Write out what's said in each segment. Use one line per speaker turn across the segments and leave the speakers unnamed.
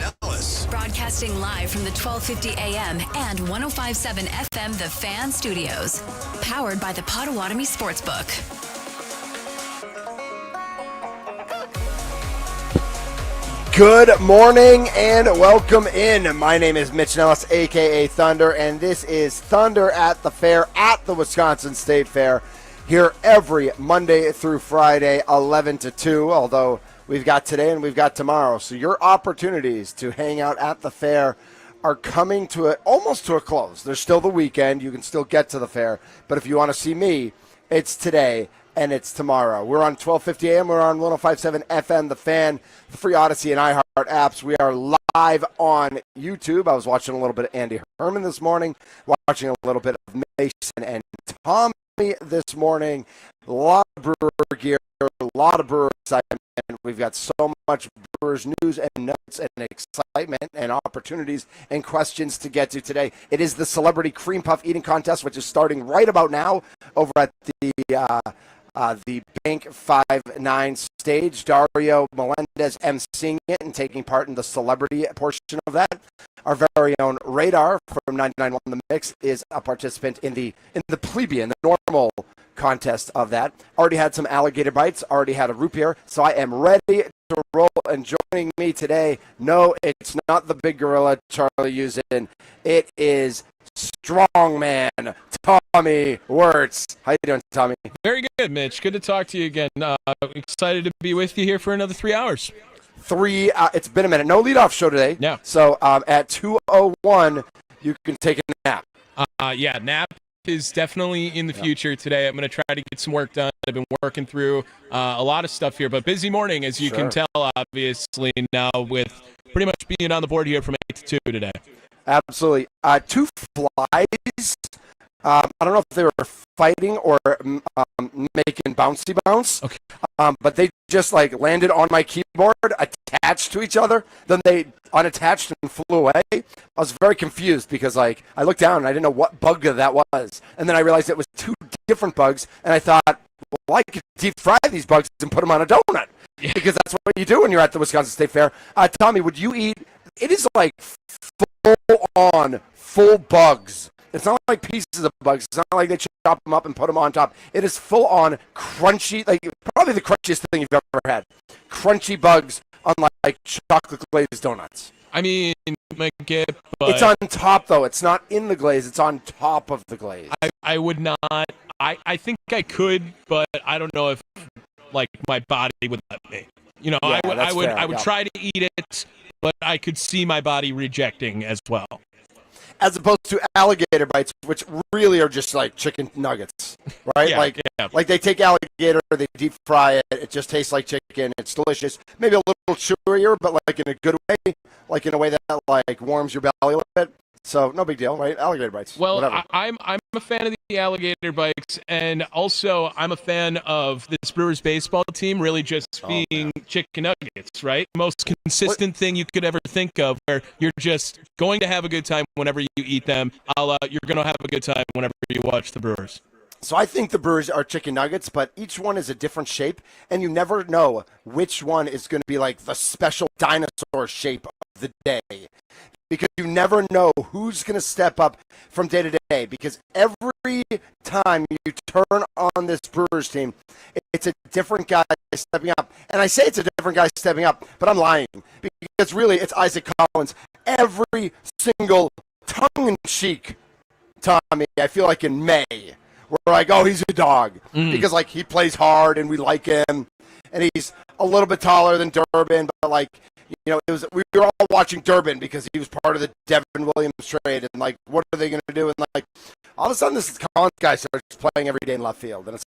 Nellis.
Broadcasting live from the 1250 AM and 105.7 FM The Fan Studios. Powered by the Potawatomi Sportsbook.
Good morning and welcome in. My name is Mitch Nellis, a.k.a. Thunder, and this is Thunder at the Fair at the Wisconsin State Fair. Here every Monday through Friday, 11 to 2, although we've got today and we've got tomorrow. So your opportunities to hang out at the fair are coming to almost to a close. There's still the weekend. You can still get to the fair. But if you want to see me, it's today and it's tomorrow. We're on 1250 AM. We're on 105.7 FM, The Fan, the free Odyssey and iHeart apps. We are live on YouTube. I was watching a little bit of Andy Herman this morning, watching a little bit of Mason and Tommy this morning. A lot of Brewer gear, a lot of Brewer excitement. We've got so much Brewers news and notes and excitement and opportunities and questions to get to today. It is the Celebrity Cream Puff Eating Contest, which is starting right about now over at the Bank 5-9 stage. Dario Melendez emceeing it and taking part in the celebrity portion of that. Our very own Radar from 99.1 The Mix is a participant in the plebeian, the normal contest of that. Already had some alligator bites, already had a root beer, so I am ready to roll. And joining me today, no, it's not the big gorilla Charlie Uzin. It is strongman Tommy Wirtz. How you doing, Tommy?
Very good, Mitch. Good to talk to you again. Excited to be with you here for another 3 hours.
It's been a minute. No leadoff show today.
Yeah.
So at 2:01, you can take a nap.
Nap is definitely in the future today. I'm going to try to get some work done. I've been working through a lot of stuff here, but busy morning, as you can tell, obviously, now with pretty much being on the board here from 8 to 2 today.
Absolutely. Two flies. I don't know if they were fighting or making bouncy bounce,
okay.
But they just landed on my keyboard, attached to each other. Then they unattached and flew away. I was very confused because I looked down and I didn't know what bug that was. And then I realized it was two different bugs. And I thought, well, I could deep fry these bugs and put them on a donut. Yeah. Because that's what you do when you're at the Wisconsin State Fair. Tommy, would you eat? It is full bugs. It's not like pieces of bugs. It's not like they chop them up and put them on top. It is full-on crunchy, probably the crunchiest thing you've ever had. Crunchy bugs on chocolate glazed donuts.
I mean, but
it's on top, though. It's not in the glaze. It's on top of the glaze.
I would not. I think I could, but I don't know if my body would let me. I would try to eat it, but I could see my body rejecting as well.
As opposed to alligator bites, which really are just like chicken nuggets, right?
Yeah,
they take alligator, they deep fry it. It just tastes like chicken. It's delicious. Maybe a little chewier, but in a good way, in a way that warms your belly a little bit. So no big deal, right? Alligator bites.
Well,
whatever.
I'm a fan of the alligator bites, and also I'm a fan of this Brewers baseball team really just being chicken nuggets, right? Most consistent thing you could ever think of, where you're just going to have a good time whenever you eat them. You're going to have a good time whenever you watch the Brewers.
So I think the Brewers are chicken nuggets, but each one is a different shape, and you never know which one is going to be the special dinosaur shape of the day. Because you never know who's going to step up from day to day. Because every time you turn on this Brewers team, it's a different guy stepping up. And I say it's a different guy stepping up, but I'm lying. Because really, it's Isaac Collins. Every single tongue-in-cheek Tommy, I feel like in May, we're he's a dog. Because, he plays hard and we like him. And he's a little bit taller than Durbin, but, we were all watching Durbin because he was part of the Devin Williams trade, and what are they going to do? And all of a sudden, this Collins guy starts playing every day in left field, and it's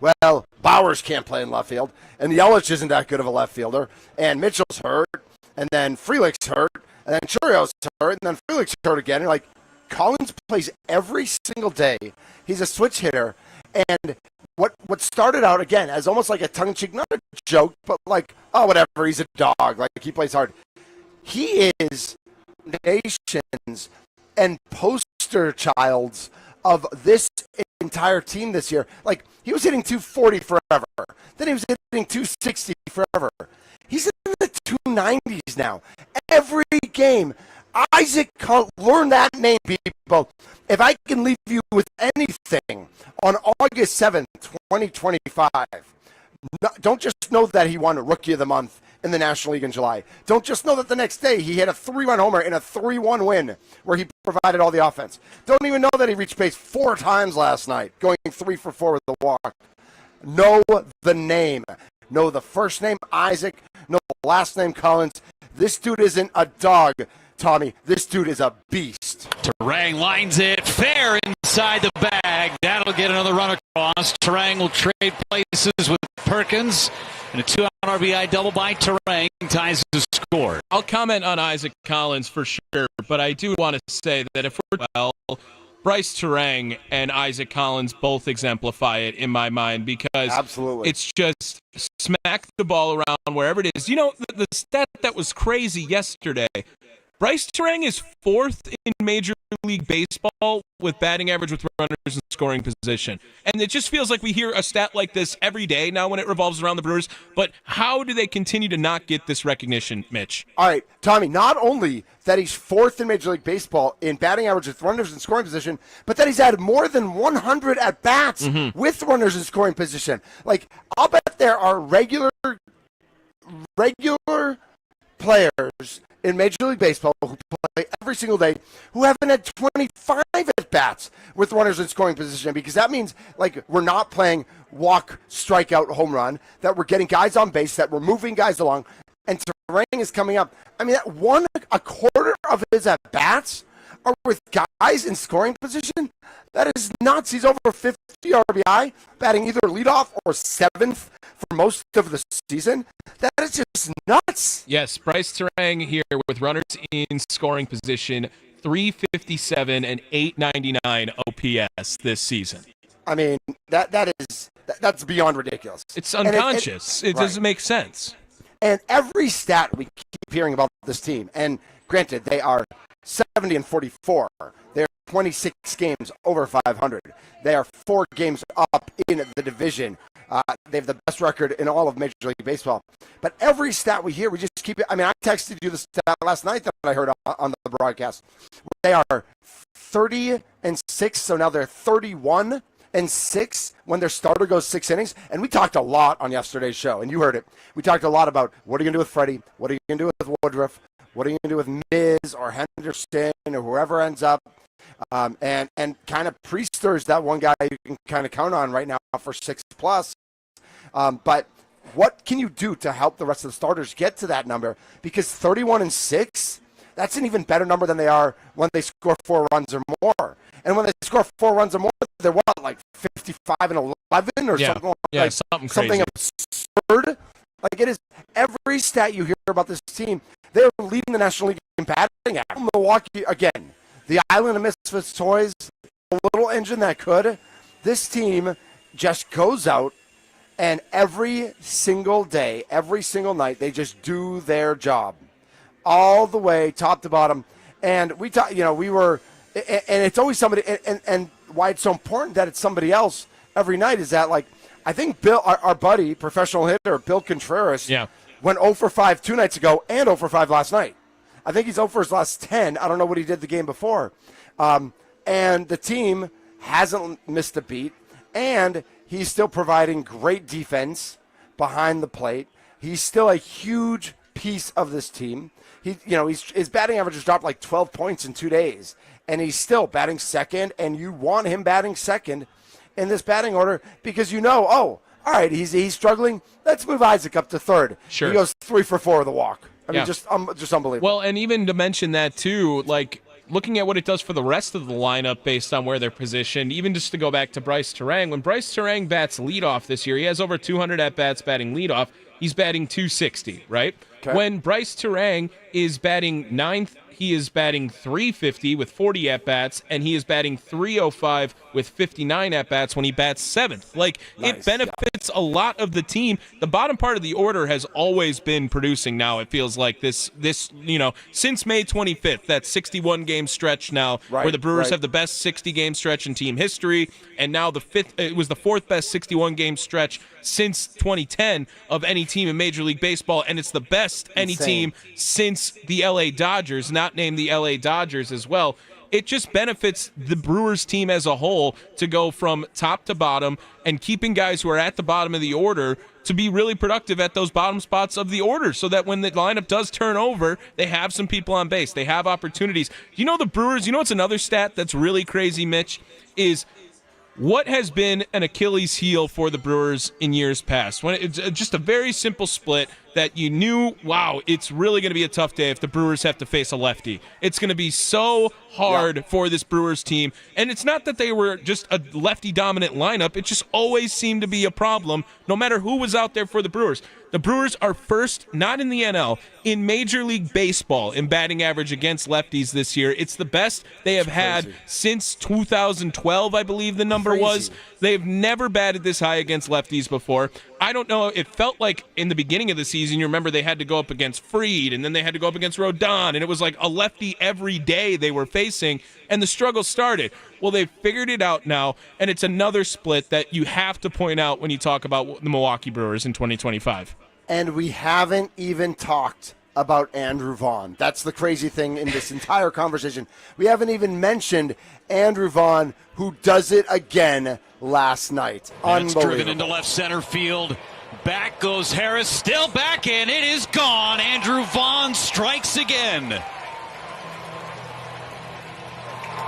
well, Bowers can't play in left field, and Yelich isn't that good of a left fielder, and Mitchell's hurt, and then Frelick's hurt, and then Churrio's hurt, and then Frelick's hurt again. And Collins plays every single day. He's a switch hitter, and what started out, again, as almost like a tongue-in-cheek, not a joke, but whatever, he's a dog. He plays hard. He is nations and poster childs of this entire team this year. He was hitting 240 forever. Then he was hitting 260 forever. He's in the 290s now. Every game. Isaac Collins, learn that name, people. If I can leave you with anything on August 7th, 2025, don't just know that he won Rookie of the Month in the National League in July. Don't just know that the next day he hit a 3-run homer in a 3-1 win where he provided all the offense. Don't even know that he reached base 4 times last night, going 3 for 4 with the walk. Know the name. Know the first name, Isaac. Know the last name, Collins. This dude isn't a dog, Tommy. This dude is a beast.
Turang lines it fair inside the bag. That'll get another run across. Turang will trade places with Perkins. And a 2-out RBI double by Turang ties the score.
I'll comment on Isaac Collins for sure, but I do want to say that if we're well, Bryce Turang and Isaac Collins both exemplify it in my mind because
Absolutely.
It's just smack the ball around wherever it is. You know, the stat that was crazy yesterday, Bryce Turang is 4th in Major League Baseball with batting average with runners in scoring position. And it just feels like we hear a stat like this every day now when it revolves around the Brewers. But how do they continue to not get this recognition, Mitch?
All right, Tommy, not only that he's 4th in Major League Baseball in batting average with runners in scoring position, but that he's had more than 100 at-bats with runners in scoring position. Like, I'll bet there are regular players in Major League Baseball who play every single day who haven't had 25 at-bats with runners in scoring position, because that means, like, we're not playing walk, strikeout, home run, that we're getting guys on base, that we're moving guys along, and Turang is coming up. I mean, a quarter of his at-bats are with guys in scoring position. That is nuts. He's over 50 RBI, batting either leadoff or 7th for most of the season. That is just nuts.
Yes, Bryce Turang here with runners in scoring position, 357 and 899 OPS this season.
I mean, that's beyond ridiculous.
It's unconscious. It doesn't make sense.
And every stat we keep hearing about this team, and granted, they are 70 and 44. They're 26 games over 500. They are 4 games up in the division. They have the best record in all of Major League Baseball. But every stat we hear, we just keep it. I mean, I texted you the stat last night that I heard on the broadcast. They are 30-6, so now they're 31-6 when their starter goes 6 innings. And we talked a lot on yesterday's show, and you heard it. We talked a lot about what are you going to do with Freddie? What are you going to do with Woodruff? What are you going to do with Miz or Henderson or whoever ends up? And kind of Priester's that one guy you can kind of count on right now for 6+. But what can you do to help the rest of the starters get to that number? Because 31-6, that's an even better number than they are when they score 4 runs or more. And when they score 4 runs or more, they're what, like 55-11 or something?
Yeah,
like,
something crazy.
Something absurd. Like, it is every stat you hear about this team, they're leading the National League in batting at. Milwaukee, again, the island of misfits toys, a little engine that could. This team just goes out, and every single day, every single night, they just do their job all the way top to bottom. And we talk, we were, and it's always somebody, and why it's so important that it's somebody else every night is that, like, I think Bill, our buddy, professional hitter, Bill Contreras, went 0 for 5 2 nights ago and 0 for 5 last night. I think he's 0 for his last 10. I don't know what he did the game before. And the team hasn't missed a beat, and he's still providing great defense behind the plate. He's still a huge piece of this team. His batting average has dropped like 12 points in 2 days, and he's still batting second, and you want him batting second in this batting order because all right, he's struggling. Let's move Isaac up to third.
Sure.
He goes 3 for 4 with the walk. I mean, just unbelievable.
Well, and even to mention that too, like looking at what it does for the rest of the lineup based on where they're positioned, even just to go back to Bryce Turang, when Bryce Turang bats leadoff this year, he has over 200 at-bats batting leadoff. He's batting 260, right? Okay. When Bryce Turang is batting ninth, he is batting 350 with 40 at-bats, and he is batting 305 with 59 at-bats when he bats seventh. Like, nice. It benefits a lot of the team. The bottom part of the order has always been producing now. It feels like this since May 25th, that 61-game stretch now, where the Brewers have the best 60-game stretch in team history, and now it was the 4th best 61-game stretch since 2010 of any team in Major League Baseball, and it's the best any team since the LA Dodgers, not named the LA Dodgers as well. It just benefits the Brewers team as a whole to go from top to bottom and keeping guys who are at the bottom of the order to be really productive at those bottom spots of the order so that when the lineup does turn over, they have some people on base. They have opportunities. You know the Brewers, you know what's another stat that's really crazy, Mitch, is what has been an Achilles heel for the Brewers in years past? When it's just a very simple split that you knew, wow, it's really going to be a tough day if the Brewers have to face a lefty. It's going to be so hard for this Brewers team. And it's not that they were just a lefty-dominant lineup. It just always seemed to be a problem, no matter who was out there for the Brewers. The Brewers are first, not in the NL, in Major League Baseball in batting average against lefties this year. It's the best they have had since 2012, I believe the number was. They've never batted this high against lefties before. I don't know. It felt like in the beginning of the season, you remember they had to go up against Fried, and then they had to go up against Rodon, and it was like a lefty every day they were facing, and the struggle started. Well, they've figured it out now, and it's another split that you have to point out when you talk about the Milwaukee Brewers in 2025.
And we haven't even talked about Andrew Vaughn. That's the crazy thing in this entire conversation. We haven't even mentioned Andrew Vaughn, who does it again last night.
It's driven into left center field. Back goes Harris, still back, and it is gone. Andrew Vaughn strikes again.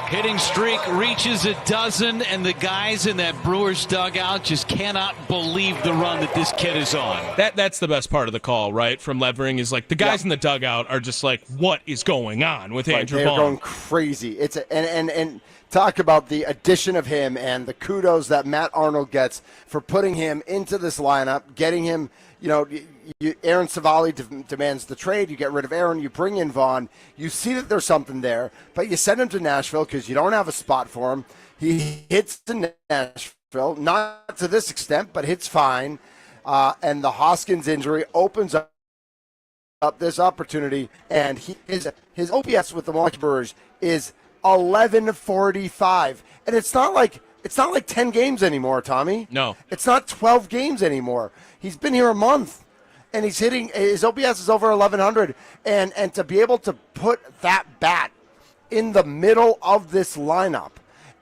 Hitting streak reaches a dozen, and the guys in that Brewers dugout just cannot believe the run that this kid is on.
That's the best part of the call, right? From Levering is like the guys in the dugout are just like, what is going on with Andrew Vaughn?
They're going crazy. It's and talk about the addition of him and the kudos that Matt Arnold gets for putting him into this lineup, getting him, Aaron Savali demands the trade. You get rid of Aaron, you bring in Vaughn. You see that there's something there, but you send him to Nashville because you don't have a spot for him. He hits to Nashville, not to this extent, but hits fine. And the Hoskins injury opens up this opportunity, and his OPS with the Milwaukee Brewers is 1145, and it's not like 10 games anymore, Tommy.
No,
it's not 12 games anymore. He's been here a month, and he's hitting. His OPS is over 1100, and to be able to put that bat in the middle of this lineup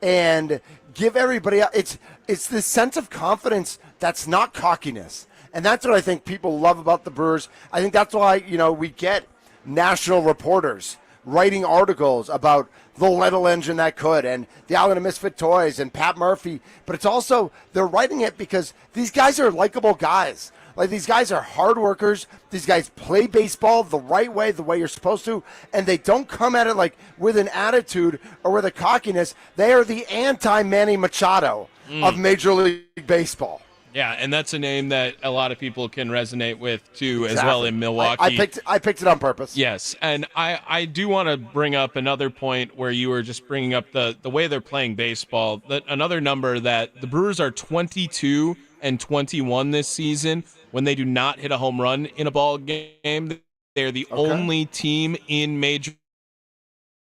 and give everybody it's this sense of confidence that's not cockiness, and that's what I think people love about the Brewers. I think that's why we get national reporters writing articles about the little engine that could and the Island of Misfit Toys and Pat Murphy, but it's also they're writing it because these guys are likable guys. Like, these guys are hard workers. These guys play baseball the right way, the way you're supposed to, and they don't come at it like with an attitude or with a cockiness. They are the anti-Manny Machado of Major League Baseball.
Yeah, and that's a name that a lot of people can resonate with, too, as well in Milwaukee.
I picked it on purpose.
Yes, and I do want to bring up another point where you were just bringing up the way they're playing baseball. Another number that the Brewers are 22-21 this season when they do not hit a home run in a ball game. They're the only team in Major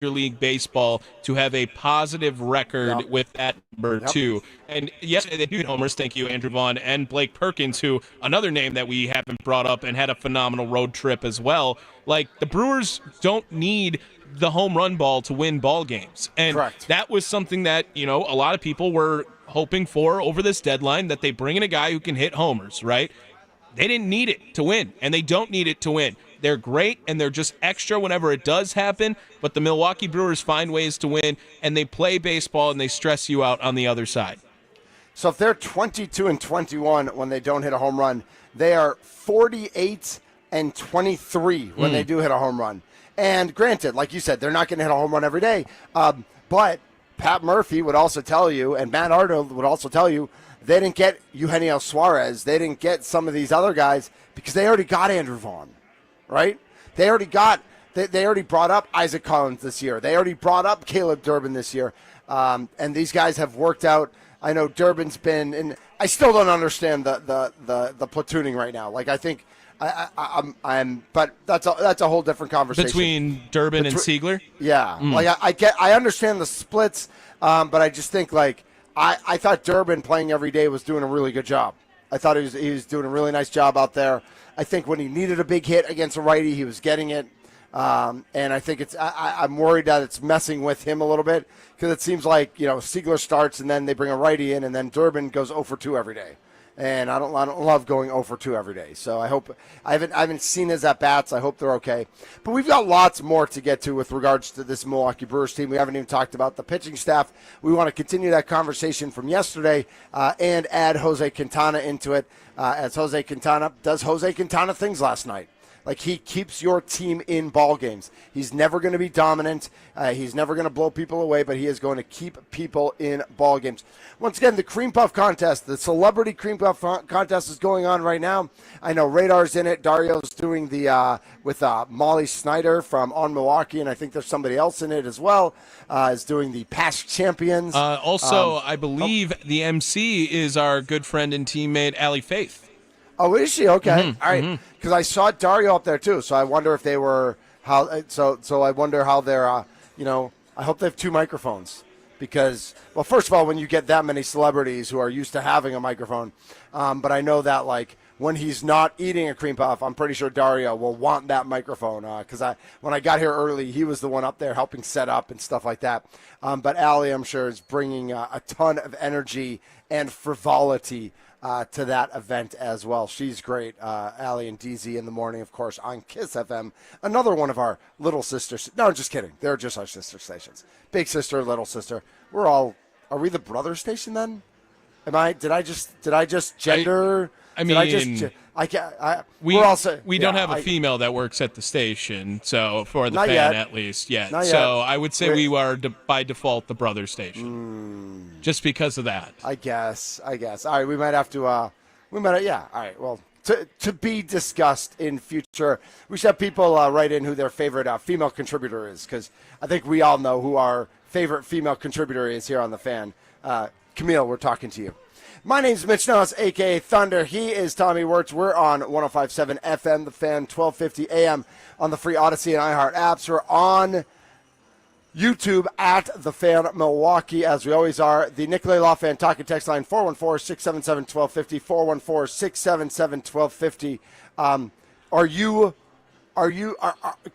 League Baseball to have a positive record with that number too. And yes, they do homers. Thank you, Andrew Vaughn and Blake Perkins, who another name that we haven't brought up and had a phenomenal road trip as well. Like, the Brewers don't need the home run ball to win ball games. And that was something that, a lot of people were hoping for over this deadline, that they bring in a guy who can hit homers, right? They didn't need it to win, and they don't need it to win. They're great, and they're just extra whenever it does happen, but the Milwaukee Brewers find ways to win, and they play baseball, and they stress you out on the other side.
So if they're 22-21 when they don't hit a home run, they are 48-23 when they do hit a home run. And granted, like you said, they're not going to hit a home run every day, but Pat Murphy would also tell you, and Matt Arnold would also tell you, they didn't get Eugenio Suarez. They didn't get some of these other guys because they already got Andrew Vaughn. Right? They already brought up Isaac Collins this year. They already brought up Caleb Durbin this year. And these guys have worked out. I know Durbin's been, and I still don't understand the platooning right now. Like, I think but that's a whole different conversation.
Between Durbin and Siegler?
Yeah. Like, I understand the splits, but I just think, like, I thought Durbin playing every day was doing a really good job. I thought he was doing a really nice job out there. I think when he needed a big hit against a righty, he was getting it. And I think I'm worried that it's messing with him a little bit because it seems like, Siegler starts and then they bring a righty in and then Durbin goes 0 for 2 every day. And I don't love going 0 for 2 every day. So I hope I haven't seen his at bats. I hope they're okay. But we've got lots more to get to with regards to this Milwaukee Brewers team. We haven't even talked about the pitching staff. We want to continue that conversation from yesterday and add Jose Quintana into it. Does Jose Quintana things last night? Like, he keeps your team in ball games. He's never going to be dominant. He's never going to blow people away, but he is going to keep people in ball games. Once again, the Cream Puff contest, the celebrity Cream Puff contest is going on right now. I know Radar's in it. Dario's doing the with Molly Snyder from On Milwaukee, and I think there's somebody else in it as well. Is doing the past champions.
I believe the MC is our good friend and teammate Allie Faith.
Oh, is she? Okay. All right. Because I saw Dario up there, too. So I wonder if they were how. So I wonder how they're, I hope they have 2 microphones. Because, well, first of all, when you get that many celebrities who are used to having a microphone, but I know that, like, when he's not eating a cream puff, I'm pretty sure Dario will want that microphone. Because when I got here early, he was the one up there helping set up and stuff like that. But Allie, I'm sure, is bringing a ton of energy and frivolity to that event as well. She's great. Allie and DZ in the morning, of course, on KISS FM. Another one of our little sisters. No, just kidding. They're just our sister stations. Big sister, little sister. Are we the brother station then? Did I just gender?
We don't have a female that works at the station, so for the fan
yet.
at least yet.
Not
So
yet.
I would say we are by default the brother station, just because of that.
I guess. All right, we might have to. All right. Well, to be discussed in future. We should have people write in who their favorite female contributor is, because I think we all know who our favorite female contributor is here on the Fan. Camille, we're talking to you. My name's Mitch Nellis, a.k.a. Thunder. He is Tommy Wirtz. We're on 105.7 FM, The Fan, 1250 AM on the free Odyssey and iHeart apps. We're on YouTube at The Fan Milwaukee, as we always are. The Nicolay Law Fan talking text line, 414-677-1250, 414-677-1250.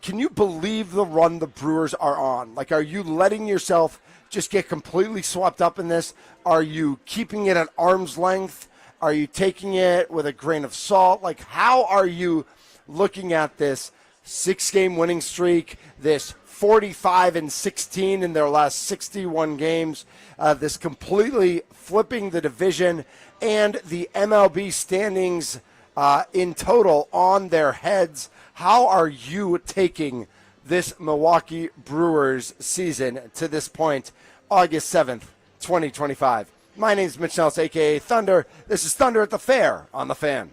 Can you believe the run the Brewers are on? Like, are you letting yourself just get completely swept up in this? Are you keeping it at arm's length? Are you taking it with a grain of salt? Like, how are you looking at this 6-game winning streak, this 45-16 in their last 61 games, this completely flipping the division and the MLB standings in total on their heads? How are you taking this Milwaukee Brewers season to this point, August 7th, 2025? My name's Mitch Nellis, a.k.a. Thunder. This is Thunder at the Fair on The Fan.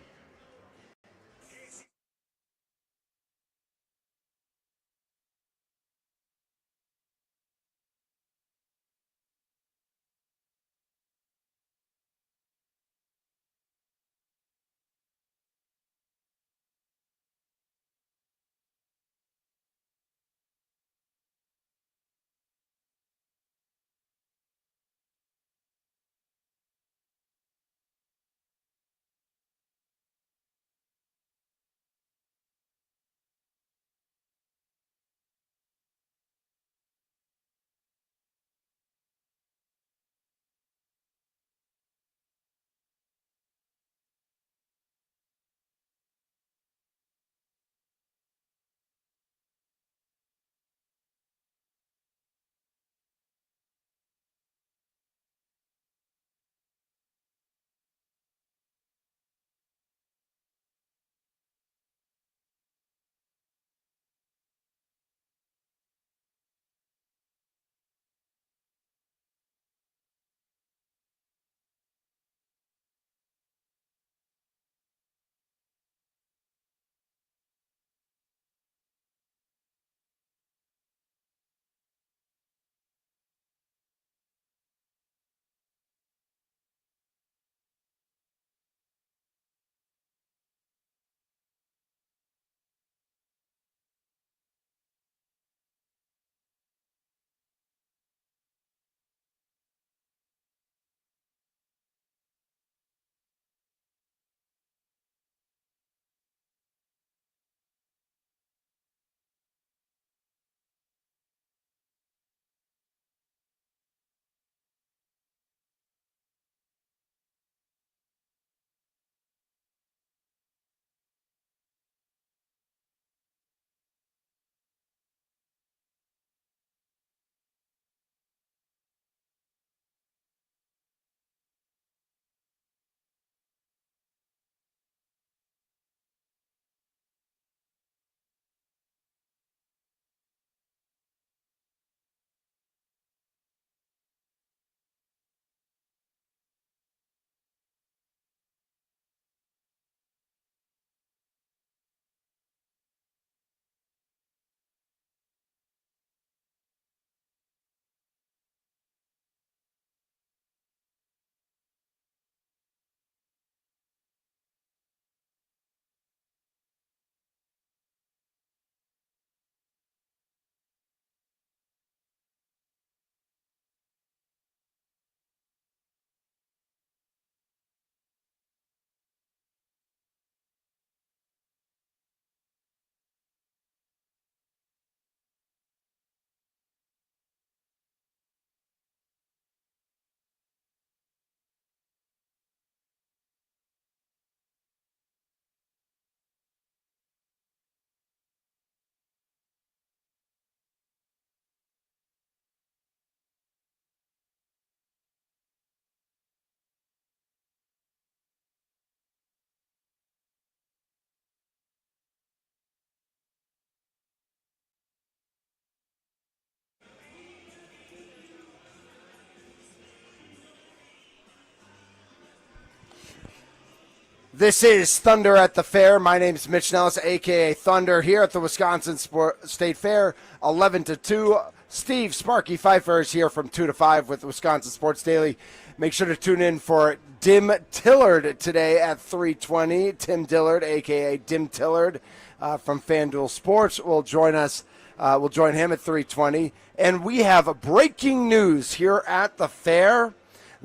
This is Thunder at the Fair. My name is Mitch Nellis, a.k.a. Thunder, here at the Wisconsin State Fair, 11 to 2. Steve Sparky Pfeiffer is here from 2 to 5 with Wisconsin Sports Daily. Make sure to tune in for Dim Tillard today at 3:20. Tim Dillard, a.k.a. Dim Tillard from FanDuel Sports, will join us. We'll join him at 3:20. And we have breaking news here at the Fair.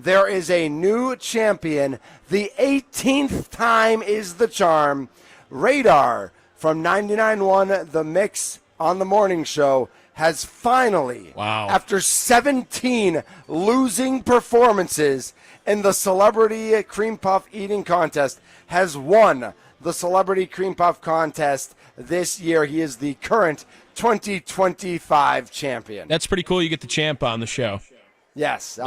There is a new champion. The 18th time is the charm. Radar from 99.1 The Mix on the morning show has finally, after 17 losing performances in the Celebrity Cream Puff Eating Contest, has won the Celebrity Cream Puff Contest this year. He is the current 2025 champion.
That's pretty cool. You get the champ on the show.
Yes,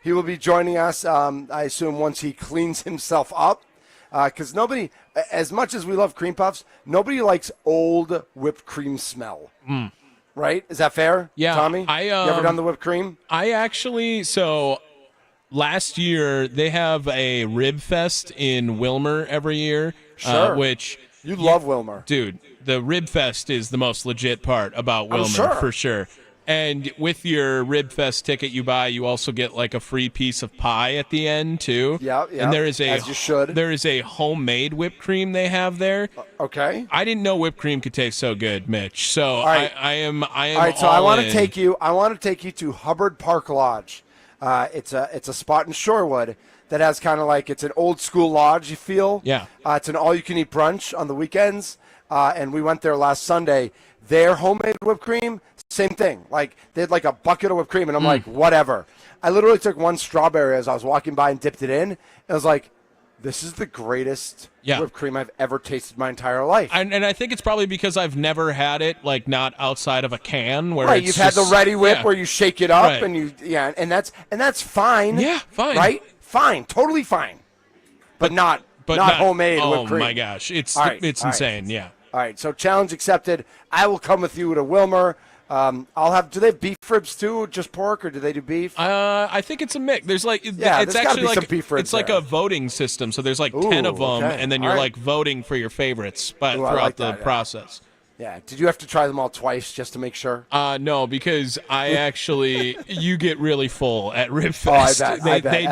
he will be joining us, I assume, once he cleans himself up. Because nobody, as much as we love cream puffs, nobody likes old whipped cream smell. Right? Is that fair?
Yeah.
Tommy?
You
you ever done the whipped cream?
Last year, they have a Rib Fest in Wilmer every year.
Sure.
Which
You love Wilmer.
Dude, the Rib Fest is the most legit part about Wilmer, for sure. And with your Rib Fest ticket you buy, you also get like a free piece of pie at the end too.
Yeah.
And there is
as you should.
There is a homemade whipped cream they have there.
Okay.
I didn't know whipped cream could taste so good, Mitch. So
right.
I am.
All right. So I want to take you. I want to take you to Hubbard Park Lodge. It's a spot in Shorewood that has kind of like, it's an old school lodge. You feel.
Yeah.
It's an all you can eat brunch on the weekends, and we went there last Sunday. Their homemade whipped cream, same thing. Like, they had like a bucket of whipped cream, and I'm like, whatever. I literally took one strawberry as I was walking by and dipped it in, and I was like, this is the greatest whipped cream I've ever tasted my entire life.
And I think it's probably because I've never had it, like, not outside of a can. Where
right, you've had the Ready Whip where you shake it up,
right.
and that's fine.
Yeah, fine.
Right? Fine, totally fine. But not homemade whipped cream.
Oh, my gosh. It's insane, yeah.
All right, so challenge accepted. I will come with you to Wilmer. Do they have beef ribs too, just pork, or do they do beef?
I think it's a mix. There's like,
there's
actually
be
like,
some beef ribs
it's like
there.
a voting system. So there's like 10 of them,
okay.
and then you're like voting for your favorites throughout the process.
Yeah. Did you have to try them all twice just to make sure?
No, because I actually, you get really full at Rib Fest.
I bet.
They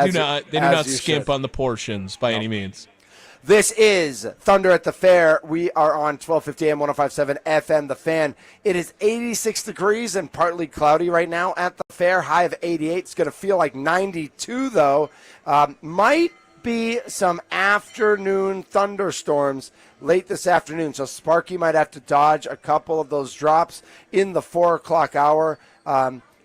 do not skimp on the portions by any means.
This is Thunder at the Fair. We are on 1250 AM 105.7 FM, The Fan. It is 86 degrees and partly cloudy right now at the fair. High of 88. It's going to feel like 92, though. Might be some afternoon thunderstorms late this afternoon. So Sparky might have to dodge a couple of those drops in the 4 o'clock hour.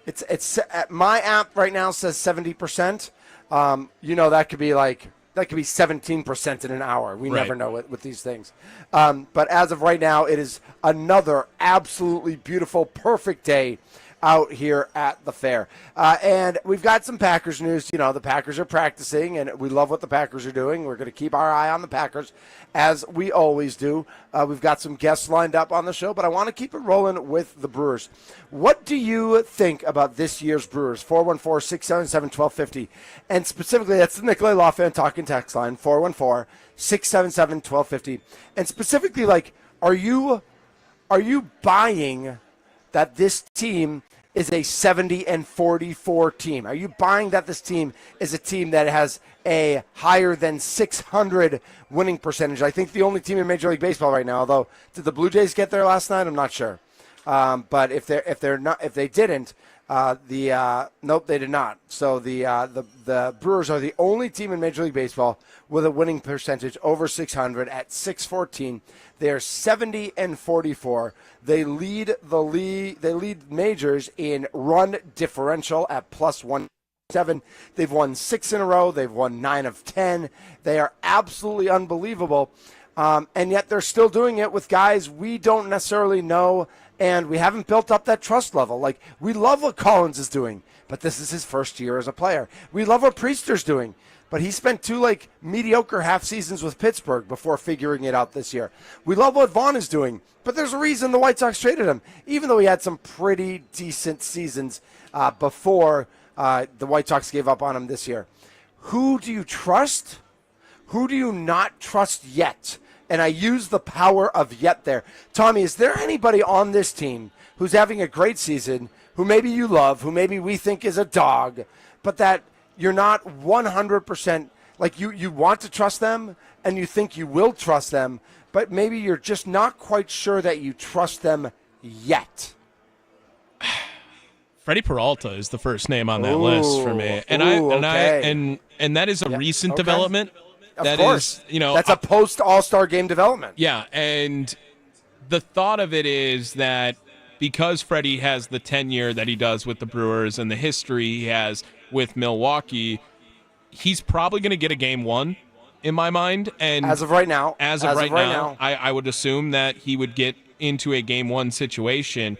It's my app right now says 70%. That could be like... That could be 17% in an hour. We never know with these things. But as of right now, it is another absolutely beautiful, perfect day out here at the fair. And we've got some Packers news. The Packers are practicing, and we love what the Packers are doing. We're going to keep our eye on the Packers, as we always do. We've got some guests lined up on the show, but I want to keep it rolling with the Brewers. What do you think about this year's Brewers? 414-677-1250. And specifically, that's the Nicolay Law Fan Talking text line, 414-677-1250. And specifically, like, are you buying that this team is a 70-44 team? Are you buying that this team is a team that has a higher than 600 winning percentage? I think the only team in Major League Baseball right now, although did the Blue Jays get there last night? I'm not sure. But if they didn't, nope, they did not. So the Brewers are the only team in Major League Baseball with a winning percentage over 600 at 614. They're 70-44. They lead the league. They lead majors in run differential at +1.7. They've won 6 in a row. They've won 9 of 10. They are absolutely unbelievable. And yet they're still doing it with guys we don't necessarily know, and we haven't built up that trust level. Like, we love what Collins is doing, but this is his first year as a player. We love what Priester's doing, but he spent 2 mediocre half seasons with Pittsburgh before figuring it out this year. We love what Vaughn is doing, but there's a reason the White Sox traded him, even though he had some pretty decent seasons before the White Sox gave up on him this year. Who do you trust? Who do you not trust yet? And I use the power of yet there. Tommy, is there anybody on this team who's having a great season, who maybe you love, who maybe we think is a dog, but that you're not 100%, like you want to trust them and you think you will trust them, but maybe you're just not quite sure that you trust them yet?
Freddie Peralta is the first name on that list for me, and that is a recent development.
Of course, that's a post All-Star game development.
Yeah, and the thought of it is that because Freddie has the tenure that he does with the Brewers and the history he has with Milwaukee, he's probably going to get a game one in my mind. And
as of right now,
I would assume that he would get into a game one situation.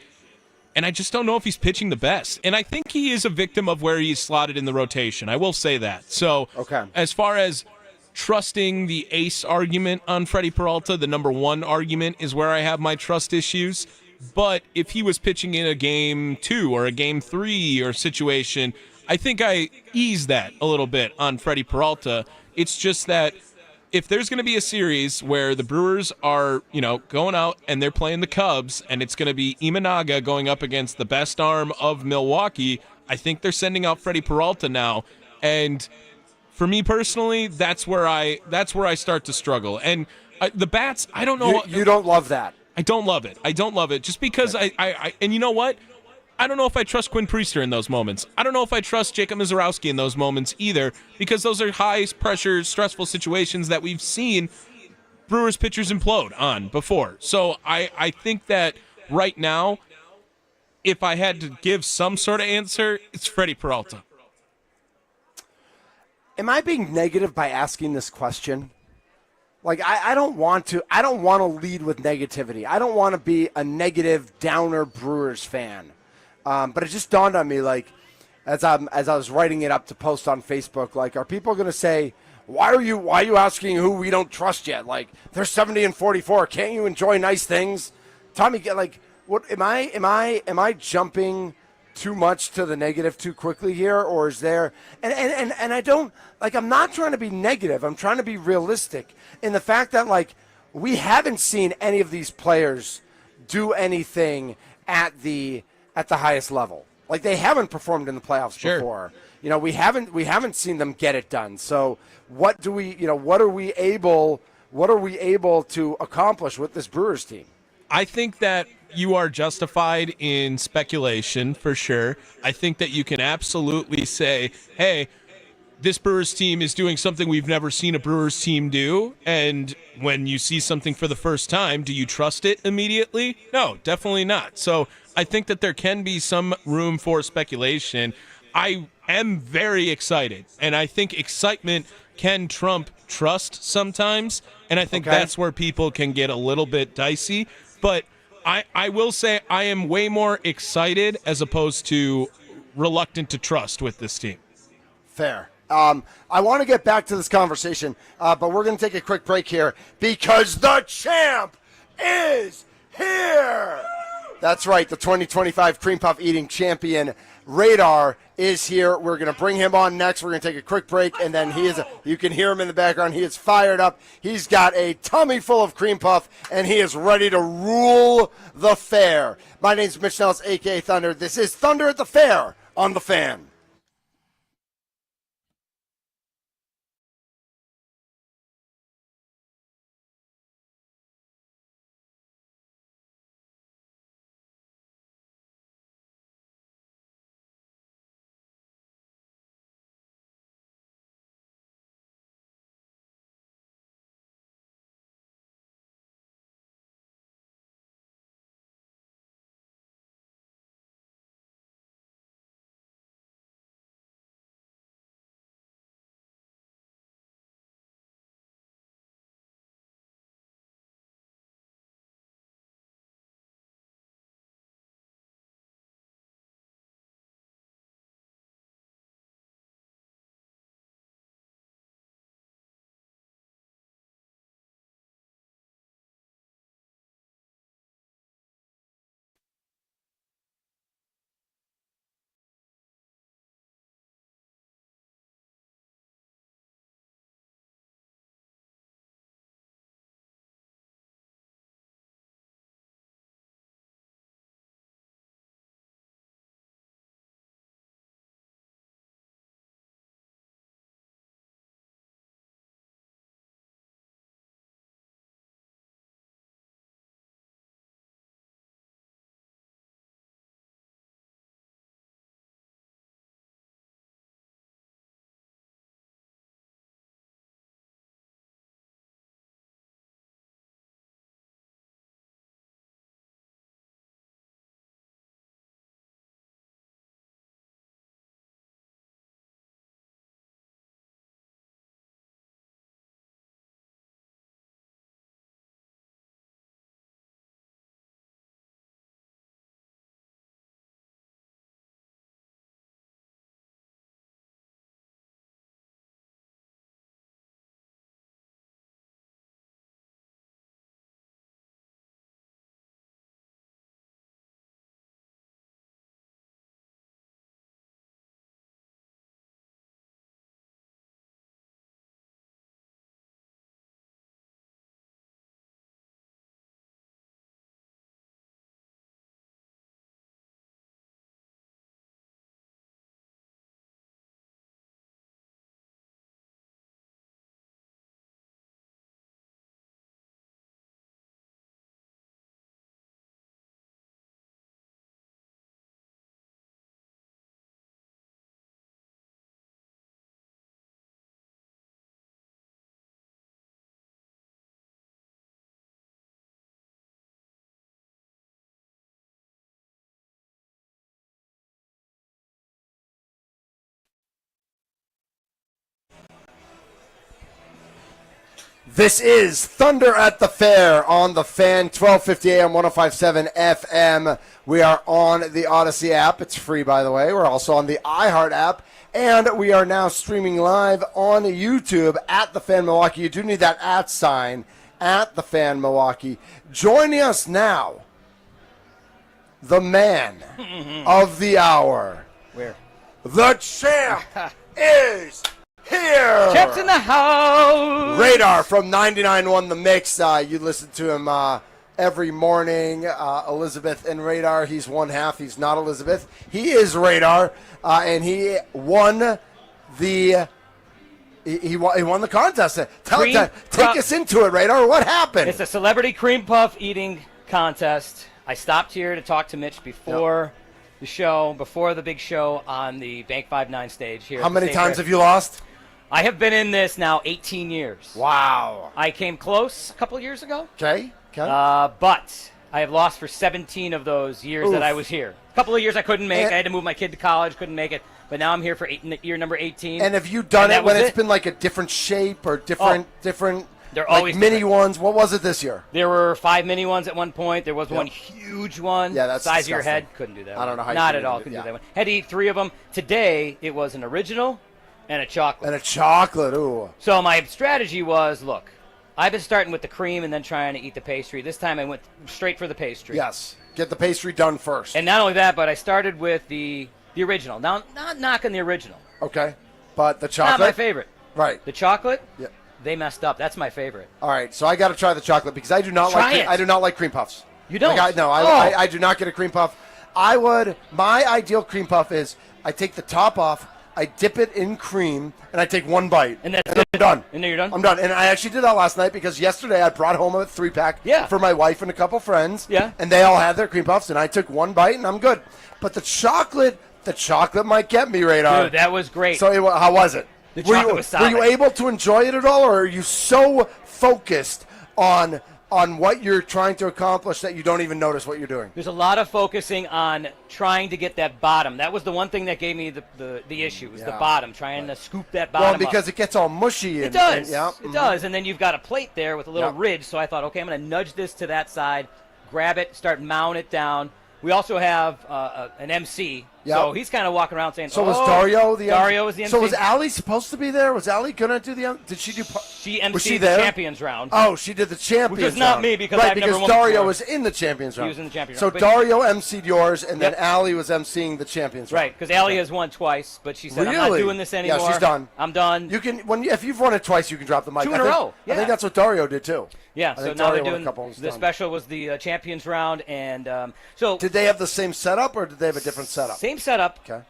And I just don't know if he's pitching the best. And I think he is a victim of where he's slotted in the rotation. I will say that. So as far as trusting the ace argument on Freddie Peralta, the number one argument is where I have my trust issues. But if he was pitching in a game 2 or a game 3 or situation, I think I ease that a little bit on Freddie Peralta. It's just that if there's going to be a series where the Brewers are, going out and they're playing the Cubs and it's going to be Imanaga going up against the best arm of Milwaukee, I think they're sending out Freddie Peralta now. And for me personally, that's where I start to struggle. And the bats, I don't know.
You don't love that.
I don't love it. Just because and you know what? I don't know if I trust Quinn Priester in those moments. I don't know if I trust Jacob Mizorowski in those moments either, because those are high-pressure, stressful situations that we've seen Brewers pitchers implode on before. So I think that right now, if I had to give some sort of answer, it's Freddie Peralta.
Am I being negative by asking this question? Like, I don't want to lead with negativity. I don't want to be a negative downer Brewers fan. But it just dawned on me, like, as I was writing it up to post on Facebook, like, are people going to say, why are you asking who we don't trust yet? Like, they're 70-44. Can't you enjoy nice things? Tommy, like, what am I jumping too much to the negative too quickly here, or is there? And I don't, like, I'm not trying to be negative. I'm trying to be realistic in the fact that, like, we haven't seen any of these players do anything at the highest level. Like, they haven't performed in the playoffs before. We haven't seen them get it done. So what are we able to accomplish with this Brewers team?
I think that you are justified in speculation for sure. I think that you can absolutely say, hey, this Brewers team is doing something we've never seen a Brewers team do. And when you see something for the first time, do you trust it immediately? No, definitely not. So I think that there can be some room for speculation. I am very excited, and I think excitement can trump trust sometimes, and I think that's where people can get a little bit dicey. But I will say I am way more excited as opposed to reluctant to trust with this team.
Fair. I want to get back to this conversation, but we're going to take a quick break here because the champ is here. That's right. The 2025 Cream Puff Eating Champion, Radar, is here. We're going to bring him on next. We're going to take a quick break, and then you can hear him in the background. He is fired up. He's got a tummy full of cream puff, and he is ready to rule the fair. My name's Mitch Nellis, a.k.a. Thunder. This is Thunder at the Fair on The Fan. This is Thunder at the Fair on the Fan, 1250 AM, 105.7 FM. We are on the Odyssey app. It's free, by the way. We're also on the iHeart app. And we are now streaming live on YouTube at the Fan Milwaukee. You do need that @ sign at the Fan Milwaukee. Joining us now, the man of the hour.
Where?
The champ is here.
Champ's in the house.
Radar from 99.1 The Mix. You listen to him every morning. Elizabeth and Radar. He's one half. He's not Elizabeth. He is Radar, and he won the. He won the contest. Take us into it, Radar. What happened?
It's a celebrity cream puff eating contest. I stopped here to talk to Mitch before the show, before the big show on the Bank 5-9 stage here.
How many times have you lost?
I have been in this now 18 years.
Wow.
I came close a couple of years ago.
Okay.
But I have lost for 17 of those years that I was here. A couple of years I couldn't make. I had to move my kid to college, couldn't make it. But now I'm here for year number 18.
And have you done it when it's been like a different shape or different
They're
like
always
mini
different.
ones? What was it this year?
There were 5 mini ones at one point. There was one huge one.
Yeah, that's
size of your
disgusting.
head. Couldn't do that.
I don't know how you
Not
couldn't
at all.
do-
Couldn't
yeah.
do that one. Had to eat 3 of them. Today it was an original and a chocolate.
And a chocolate. Ooh.
So my strategy was, look, I've been starting with the cream and then trying to eat the pastry. This time I went straight for the pastry.
Yes. Get the pastry done first.
And not only that, but I started with the original. Now, not knocking the original.
Okay. But the chocolate.
Not my favorite.
Right.
The chocolate.
Yeah.
They messed up. That's my favorite.
All right. So I got to try the chocolate because I do not
Try it.
I do not like cream puffs.
You don't?
I do not get a cream puff. My ideal cream puff is I take the top off, I dip it in cream, and I take one bite.
And that's
I'm done.
And then you're done?
I'm done. And I actually did that last night because yesterday I brought home a 3-pack for my wife and a couple friends.
Yeah.
And they all had their cream puffs, and I took one bite, and I'm good. But the chocolate might get me, Radar.
Dude, that was great.
So how was it?
The chocolate was solid.
Were you able to enjoy it at all, or are you so focused on what you're trying to accomplish that you don't even notice what you're doing?
There's a lot of focusing on trying to get that bottom. That was the one thing that gave me the issue, was the bottom, trying to scoop that bottom
Well, because it gets all mushy.
It does.
Mm-hmm.
It does. And then you've got a plate there with a little ridge, so I thought, okay, I'm going to nudge this to that side, grab it, start mounting it down. We also have an MC, so he's kind of walking around saying,
So was Dario the MC?
Dario was the MC.
So was Allie supposed to be there? Was Allie going to do the Did she do
She
was she
emceed the
there?
Champions round.
Oh, she did the Champions
Which is not
round.
me because
right,
I've never
because
won
Dario
before.
was in the Champions round.
He was in the Champions
so
round. But
Dario emceed yours, and then
Yep.
Allie was emceeing the Champions round.
Right, because Allie has won twice, but she said, I'm not
Really?
doing this anymore.
Yeah, she's done.
I'm done.
You can if you've won it twice, you can drop the mic.
2
I
in a
think-
row,
I think
yeah.
that's what Dario did too.
Yeah,
I
so
think
now they're
Dario won a
doing
couple, he's
the
done.
special was the Champions round, and so
Did they have the same setup, or did they have a different setup?
same setup.
Okay.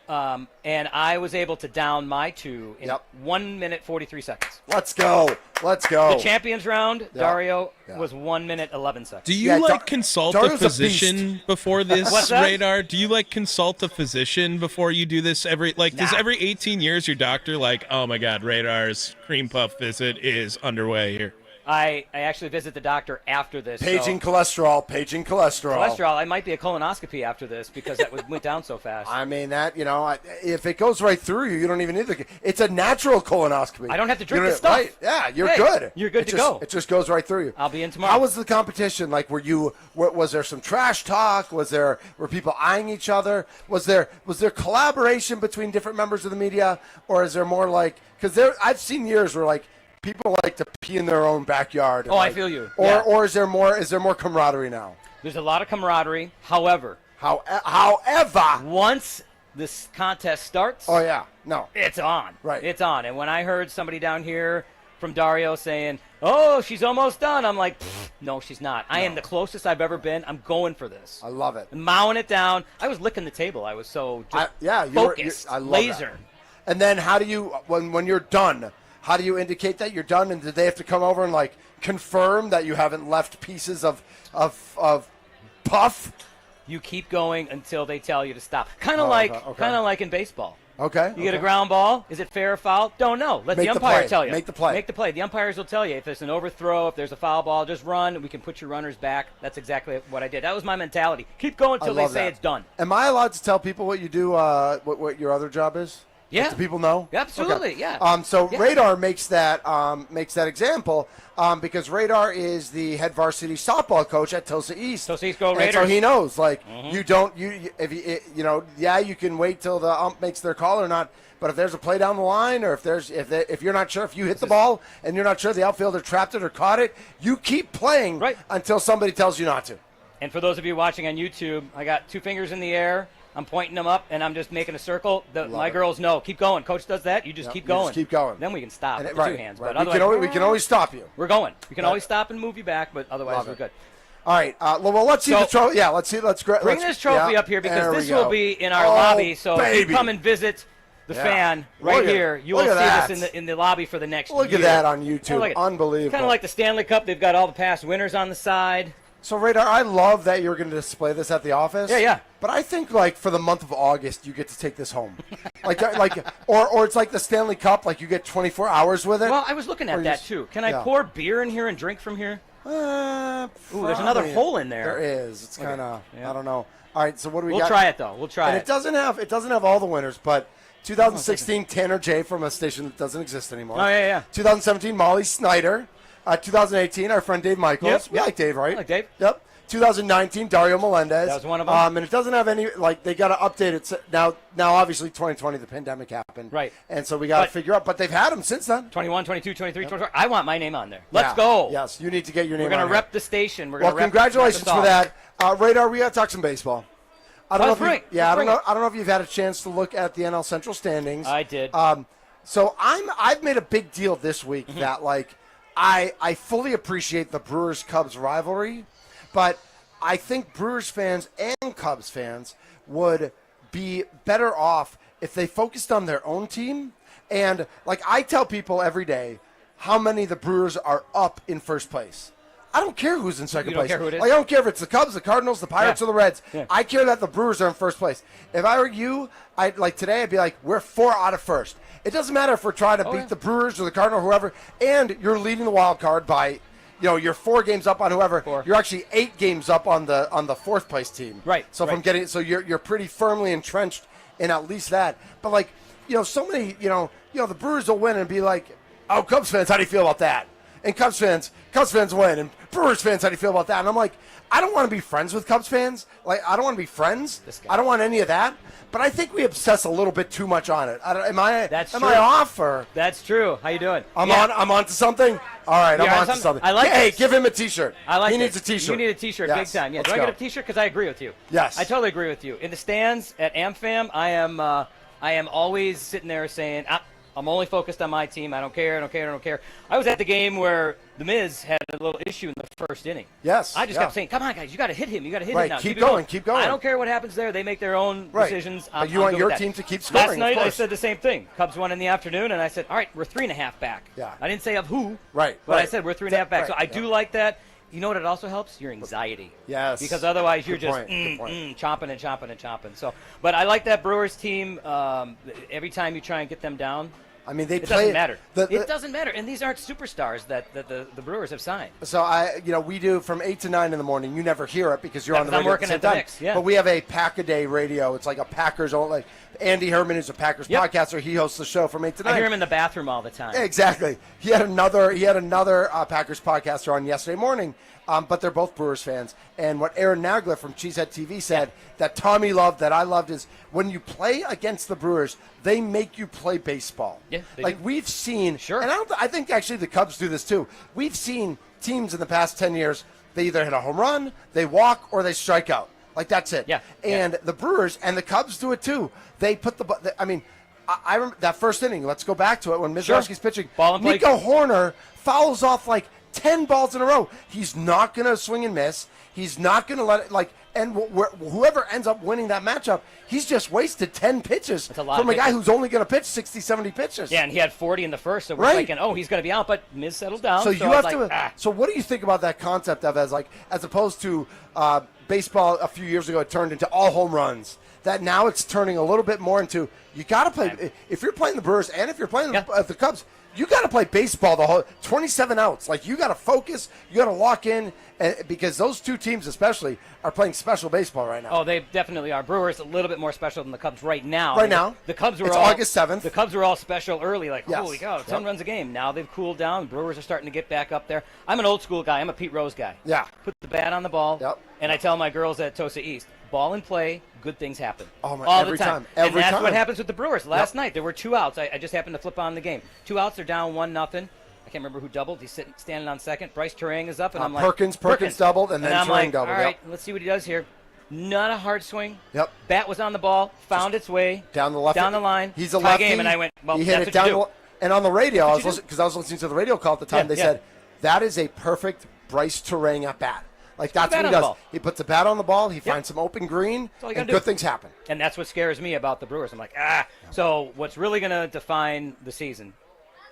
And I was able to down my 2 in
Yep.
1 minute 43 seconds.
Let's go. Let's go.
The Champions round, Dario
Yeah.
was 1 minute 11 seconds.
Do you consult a
Dario's a
physician before this,
What's that?
Radar? Do you consult a physician before you do this does every 18 years your doctor oh my God, Radar's cream puff visit is underway here?
I actually visit the doctor after this.
Paging
so
cholesterol. Paging cholesterol.
cholesterol. I might be a colonoscopy after this because that went down so fast.
I mean that if it goes right through you, you don't even need it's a natural colonoscopy.
I don't have to drink
You
the
don't-
stuff.
Right. Yeah, you're
Hey,
good.
you're good
It
to
just-
go.
It just goes right through you.
I'll be in tomorrow.
How was the competition? Was there some trash talk? Were people eyeing each other? Was there collaboration between different members of the media, or is there more because I've seen years where people like to pee in their own backyard.
Oh, I feel you.
Or
Yeah.
or is there more camaraderie now?
There's a lot of camaraderie. However,
However,
once this contest starts,
oh yeah, no.
it's on.
Right.
It's on. And when I heard somebody down here from Dario saying, "Oh, she's almost done," I'm like, "No, she's not. I am the closest I've ever been. I'm going for this."
I love it.
Mowing it down. I was licking the table. I was so just
you're
focused.
I love
laser.
that. And then how do you when you're done? How do you indicate that you're done? And did they have to come over and confirm that you haven't left pieces of puff?
You keep going until they tell you to stop. Kind of
okay.
like in baseball.
Okay.
You get a ground ball. Is it fair or foul? Don't know. Let
Make
the
the
umpire
play.
tell you.
Make the play.
Make the play. The umpires will tell you if there's an overthrow, if there's a foul ball, just run. We can put your runners back. That's exactly what I did. That was my mentality. Keep going until they say it's done.
Am I allowed to tell people what you do? What your other job is?
Yeah.
Do people know?
Absolutely,
Okay.
yeah.
So
Yeah.
Radar makes that example because Radar is the head varsity softball coach at Tulsa East.
Tulsa East Go
And
Raiders.
so he knows, like, you don't, if you can wait till the ump makes their call or not. But if there's a play down the line, or if you're not sure if you hit the ball and you're not sure the outfielder trapped it or caught it, you keep playing until somebody tells you not to.
And for those of you watching on YouTube, I got 2 fingers in the air. I'm pointing them up, and I'm just making a circle. My girls know. Keep going. Coach does that. You just keep going.
Just keep going.
Then we can stop with 2 hands.
Right.
But
We can always stop you.
We're going. We can always stop and move you back, but otherwise we're good.
All right. Well, let's see the trophy. Yeah, let's see.
Bring this trophy up here because this will be in our lobby. So if you come and visit the fan right here, you will see this in the lobby for the next year.
Look at that on YouTube. Unbelievable.
Kind of like the Stanley Cup. They've got all the past winners on the side.
So, Radar, I love that you're going to display this at the office.
Yeah.
But I think, like, for the month of August, you get to take this home. or it's like the Stanley Cup, like you get 24 hours with it.
Well, I was looking at that, too. Can I pour beer in here and drink from here?
Ooh,
there's another hole in there.
There is. It's kind of, I don't know. All right, so what do we got?
We'll try it, though. We'll try
and
it.
It doesn't have all the winners, but 2016, Tanner J from a station that doesn't exist anymore.
Oh, yeah.
2017, Molly Snyder. 2018, our friend Dave Michaels.
Yep.
We like Dave, right?
I like Dave.
Yep. 2019, Dario Melendez.
That was one of them.
And it doesn't have any, like, they got to update it. Now, obviously, 2020, the pandemic happened.
Right.
And so we got to figure out, but they've had them since then.
21, 22, 23, 24. I want my name on there. Let's go.
Yes, you need to get your name on
We're going to
here.
rep the station.
Well, congratulations for that. Radar, we got to talk some baseball. I don't know if you've had a chance to look at the NL Central standings.
I did.
So I've made a big deal this week that, like, I fully appreciate the Brewers-Cubs rivalry, but I think Brewers fans and Cubs fans would be better off if they focused on their own team. And, like, I tell people every day how many the Brewers are up in first place. I don't care who's in second place.
You don't care who it is?
Like, I don't care if it's the Cubs, the Cardinals, the Pirates, or the Reds.
Yeah.
I care that the Brewers are in first place. If I were you, today I'd be like, we're 4 out of first. It doesn't matter if we're trying to beat the Brewers or the Cardinals or whoever, and you're leading the wild card by, you're 4 games up on whoever. 4. You're actually 8 games up on the fourth place team.
Right.
So so you're pretty firmly entrenched in at least that. But, like, so many, the Brewers will win and be like, oh, Cubs fans, how do you feel about that? And Cubs fans win, and Brewers fans, how do you feel about that? And I'm like, I don't want to be friends with Cubs fans. Like, I don't want to be friends. I don't want any of that. But I think we obsess a little bit too much on it. Am I off or?
That's true. How you doing?
I'm on to something. All right, I'm on to something.
I like.
Hey, give him a T-shirt.
I like.
He needs a T-shirt.
You need a T-shirt, big time. Yeah. Do I get a T-shirt? Because I agree with you.
Yes.
I totally agree with you. In the stands at AmFam, I am always sitting there saying, I'm only focused on my team. I don't care. I was at the game where The Miz had a little issue in the first inning.
Yes.
I just kept saying, come on, guys, you got to hit him. You got to hit him now.
Keep going.
I don't care what happens there. They make their own decisions.
But you want your team to keep scoring.
Last night I said the same thing. Cubs won in the afternoon, and I said, all right, we're 3.5 back.
Yeah.
I didn't say of who.
Right.
But I said we're 3.5 back. So I do like that. You know what it also helps? Your anxiety.
Yes.
Because otherwise you're
Good
just
point.
chomping. So, but I like that Brewers team. Every time you try and get them down,
I mean,
it doesn't matter. It doesn't matter, and these aren't superstars that the Brewers have signed.
So we do from 8 to 9 in the morning. You never hear it because you're on the radio.
I'm working at the Knicks. Yeah.
But we have a Pack-A-Day radio. It's like a Packers only. Like Andy Herman is a Packers podcaster. He hosts the show from 8 to 9.
I hear him in the bathroom all the time.
Exactly. He had another Packers podcaster on yesterday morning. But they're both Brewers fans. And what Aaron Nagler from Cheesehead TV said that Tommy loved, that I loved, is when you play against the Brewers, they make you play baseball.
Yeah,
we've seen,
sure.
And I think actually the Cubs do this too. We've seen teams in the past 10 years, they either hit a home run, they walk, or they strike out. Like, that's it.
Yeah.
And the Brewers and the Cubs do it too. They put I remember that first inning. Let's go back to it when Mizrachi's pitching.
Ball and play.
Nico Horner fouls off like 10 balls in a row. He's not going to swing and miss. He's not going to let it, and whoever ends up winning that matchup, he's just wasted 10 pitches from a guy who's only going to pitch 60, 70 pitches.
Yeah, and he had 40 in the first, so we're thinking, he's going to be out, but Miz settled down.
So you have to. So what do you think about that concept of as opposed to baseball a few years ago, it turned into all home runs. That now it's turning a little bit more into you got to play. If you're playing the Brewers and if you're playing the Cubs, you got to play baseball the whole 27 outs. Like, you got to focus, you got to lock in, because those two teams especially are playing special baseball right now.
Oh, they definitely are. Brewers a little bit more special than the Cubs right now.
Right now.
The Cubs were
It's
all
August 7th.
The Cubs were all special early, like,
Yes.
holy cow, 10
Yep.
runs a game. Now they've cooled down. Brewers are starting to get back up there. I'm an old school guy. I'm a Pete Rose guy.
Yeah.
Put the bat on the ball.
Yep.
And I tell my girls at Tosa East, ball and play, good things happen.
Oh, my-
all
every
the
time.
And
Every
that's
time.
what happens with the Brewers. Last
Yep.
night there were 2 outs. I just happened to flip on the game. 2 outs, they're down 1-0. I can't remember who doubled. He's standing on second. Bryce Terang is up, and I'm like,
Perkins doubled, and then
I'm
Terang
like,
doubled.
all right,
Yep.
let's see what he does here. Not a hard swing.
Yep.
Bat was on the ball, found its way
Down the left.
down the line.
He's a
tie
lefty.
game, and I went, well,
he hit
that's
it
what
down
you do.
and on the radio, I
what
was
you do.
listening, because I was listening to the radio call at the time.
Yeah,
They
yeah.
said that is a perfect Bryce Terang at bat. Like, that's
bat
what he
on the
does.
ball.
He puts the bat on the ball. He finds some open green,
all you
and
gotta
good
do.
things happen.
And that's what scares me about the Brewers. I'm like, So what's really going to define the season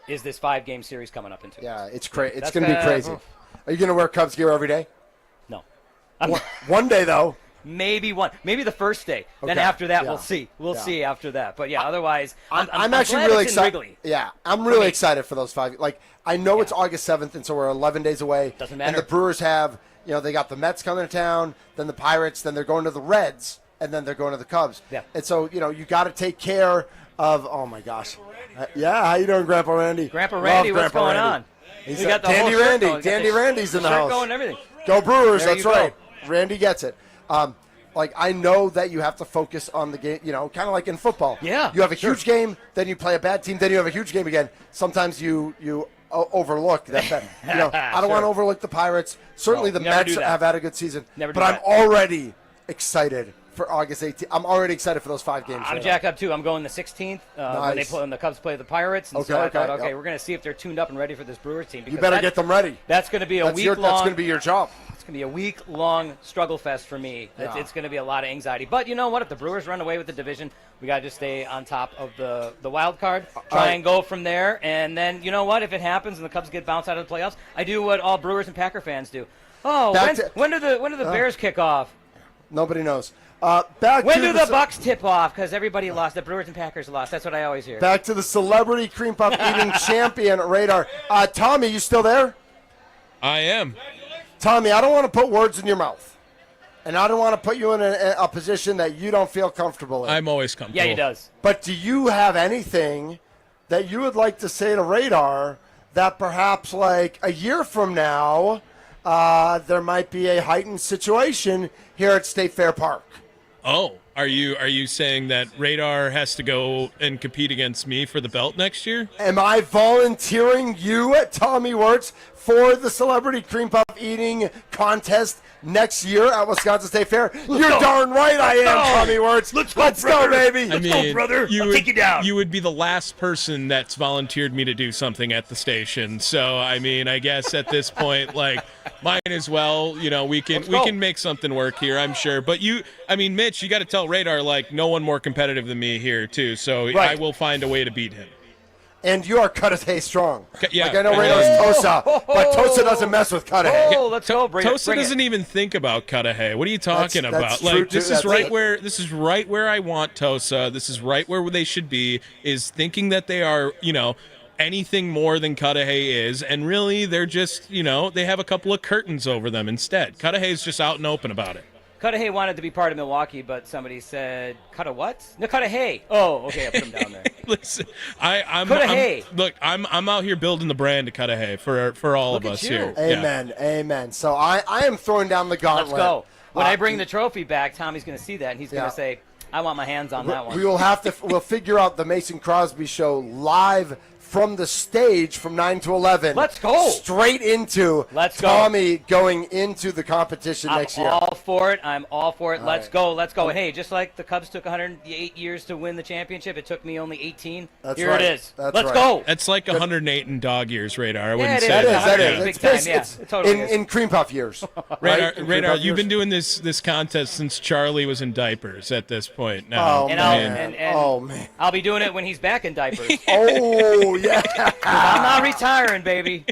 is this 5-game series coming up in 2
Yeah,
weeks.
it's crazy. It's
That's
going to be
gonna-
crazy. Are you going to wear Cubs gear every day?
No.
One day, though.
Maybe one. Maybe the first day. Then
Okay.
after that,
Yeah.
we'll see. We'll
Yeah.
see after that. But, yeah, otherwise,
I'm actually
glad
really
it's in
excited.
Wrigley.
Yeah, I'm really
me.
excited for those 5. Like, I know it's August 7th, and so we're 11 days away.
Doesn't
And
matter.
the Brewers have, they got the Mets coming to town, then the Pirates, then they're going to the Reds, and then they're going to the Cubs.
Yeah.
And so, you got to take care of. Oh my gosh. Yeah, how you doing, Grandpa Randy?
Grandpa
Love
Randy, what's
Grandpa
going
Randy.
on?
He's
We got the
Dandy
whole shirt
Randy.
going. Got
Dandy
the
Randy's in the
shirt
house.
going and everything.
Go Brewers,
There
that's
you go.
right. Randy gets it. Like, I know that you have to focus on the game, kind of like in football.
Yeah,
You have a
sure.
huge game, then you play a bad team, then you have a huge game again. Sometimes you overlook that. I don't
Sure.
want to overlook the Pirates. Certainly
No,
the
never
Mets
do that.
have had a good season.
Never do
but I'm
that.
already excited for August 18th. I'm already excited for those 5 games.
I'm
right
jacked up too. I'm going the 16th
Nice.
when the Cubs play the Pirates. And
Okay,
so I thought,
okay, yep.
we're going to see if they're tuned up and ready for this Brewers team.
now.
Because
You better get them ready.
That's going to be a
That's
week-long.
That's going to be your job.
It's going to be a week-long struggle fest for me.
Yeah.
It's going to be a lot of anxiety. But you know what? If the Brewers run away with the division, we got to just stay on top of the wild card, try
right.
and go from there. And then, you know what? If it happens and the Cubs get bounced out of the playoffs, I do what all Brewers and Packer fans do. Oh, when do the Bears kick off?
Nobody knows. Back
When
to
do the Bucks tip off? Because everybody lost. The Brewers and Packers lost. That's what I always hear.
Back to the celebrity cream puff eating champion radar. Tommy, you still there?
I am.
Tommy, I don't want to put words in your mouth. And I don't want to put you in a position that you don't feel comfortable in.
I'm always comfortable.
Yeah, he does.
But do you have anything that you would like to say to Radar that perhaps like a year from now there might be a heightened situation here at State Fair Park?
Oh, are you saying that Radar has to go and compete against me for the belt next year?
Am I volunteering you, Tommy Wirtz, for the celebrity cream puff eating contest next year at Wisconsin State Fair? You're
go.
darn right I am,
go.
Tommy Wirtz.
Let's go,
Let's
brother.
go, baby.
I mean,
brother. I'll take you down.
You would be the last person that's volunteered me to do something at the station. So, I mean, I guess at this point, like, might as well, we
go.
can make something work here, I'm sure. But Mitch, you got to tell Radar, like, no one more competitive than me here, too. So
Right.
I will find a way to beat him.
And you are Cudahy strong.
Yeah.
Like I know Radar's Tosa, but Tosa doesn't mess with Cudahy.
Oh, let's go. Bring
Tosa
it.
doesn't even think about Cudahy. What are you talking
That's
about?
true,
Like, this
too.
is
That's
right
it.
where I want Tosa. This is right where they should be, is thinking that they are, anything more than Cudahy is, and really they're just, they have a couple of curtains over them instead. Cudahy's just out and open about it.
Cudahy wanted to be part of Milwaukee, but somebody said, cut a what? No, Cudahy. Oh, okay, I put him down there.
Listen, I'm
Cudahy.
look, I'm out here building the brand of Cudahy for all
Look
of
at
us
you.
here. Yeah.
Amen, amen. So I am throwing down the gauntlet.
Let's go. When I bring the trophy back, Tommy's going to see that, and he's going
Yeah.
to say, I want my hands on that one.
We will have to. We'll figure out the Mason Crosby show live from the stage from 9 to 11.
Let's go.
Straight into
Let's go.
Tommy going into the competition
I'm
next year.
all for it. I'm all for it. Let's
right.
go. Let's go. And hey, just like the Cubs took 108 years to win the championship, it took me only 18.
That's
Here
right.
it is.
That's
Let's
right.
go.
That's like 108 in dog years, Radar. I wouldn't
it
say
is.
That is.
that.
That
Yeah.
is.
Big
It's
time,
basically
yeah.
it's
It totally is.
in cream puff years.
Radar,
right? In cream
Radar,
puff
you've been
years.
doing this contest since Charlie was in diapers at this point now.
Oh
And
man.
I'll,
Oh man.
I'll be doing it when he's back in diapers.
Oh yeah.
I'm not retiring, baby.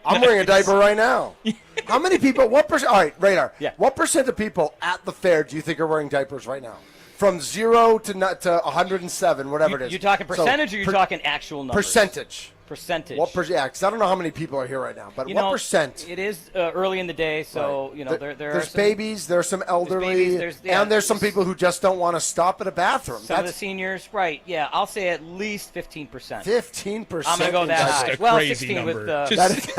I'm wearing a diaper right now. How many people? What percent? All right, Radar.
Yeah.
What percent of people at the fair do you think are wearing diapers right now? From 0 to 107, whatever it is.
You talking
So,
percentage or you talking actual numbers?
percentage?
percentage.
Yeah, because I don't know how many people are here right now, but what percent?
It is early in the day, so
there's babies, there's some elderly, and there's some people who just don't want to stop at a bathroom.
Some of the seniors, right? Yeah, I'll say at least 15%.
15%.
I'm gonna go that high.
Just a
Well,
crazy
16
number.
with
Just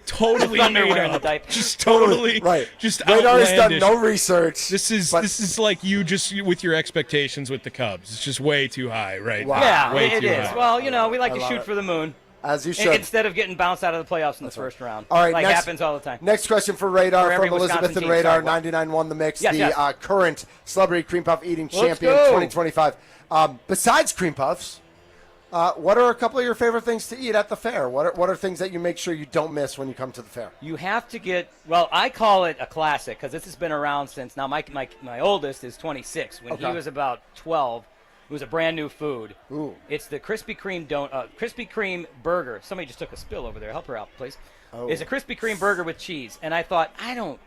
totally
Thunder
made
wearing the
up.
diaper.
Just totally
right.
Just
Radar has done
outlandish.
no research.
This is like you just with your expectations with the Cubs. It's just way too high, right?
Wow.
Yeah,
way
it
too
is.
high.
Well, we like to
love
shoot
it.
for the moon.
As you should.
Instead of getting bounced out of the playoffs in the first round.
All right,
like
next,
happens all the time.
Next question for Radar
For every
from Elizabeth
Wisconsin
and
team.
Radar.
Sorry, what?
99 won the mix.
Yes,
the
yes.
Current celebrity cream puff eating
Let's
champion
go.
2025. Besides cream puffs, what are a couple of your favorite things to eat at the fair? What are things that you make sure you don't miss when you come to the fair?
You have to get, well, I call it a classic because this has been around since, now my oldest is 26. When he was about 12, it was a brand new food.
Ooh.
It's the Krispy Kreme burger. Somebody just took a spill over there. Help her out, please.
Oh.
It's a Krispy Kreme burger with cheese. And I thought, I don't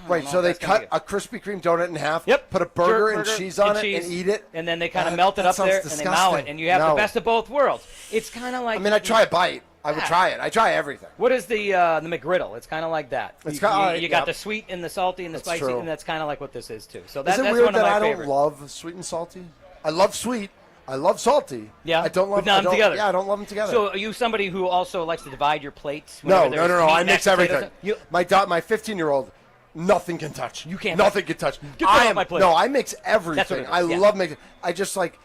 Right,
know
so
if
they
that's gonna
cut
be
a Krispy Kreme donut in half,
Yep.
put a burger and
Jerk
cheese on it, and eat it.
And then they kind of
That-
melt it
that
up there
sounds
and they mow it.
disgusting.
And you have
No.
the best of both worlds. It's kind of like.
I mean, I try a bite. I would try it. I try everything.
What is the McGriddle? It's kind of like that.
It's
You
kinda- all right,
got
yep.
the sweet and the salty and the
That's
spicy,
true.
and that's kind of like what this is too. So
Is
that's
it
one
weird
of
that
my
I don't
favorites.
love sweet and salty? I love sweet. I love salty.
Yeah,
I don't love
but not them together.
Yeah, I don't love them together.
So are you somebody who also likes to divide your plates?
No.
whenever there's meat,
I
mashed
mix
potatoes?
everything.
You,
My 15-year-old, nothing can touch.
You can't
Nothing can touch.
Get that off my plate.
No, I mix
That's what
everything.
it is,
I
yeah.
love mixing. I just like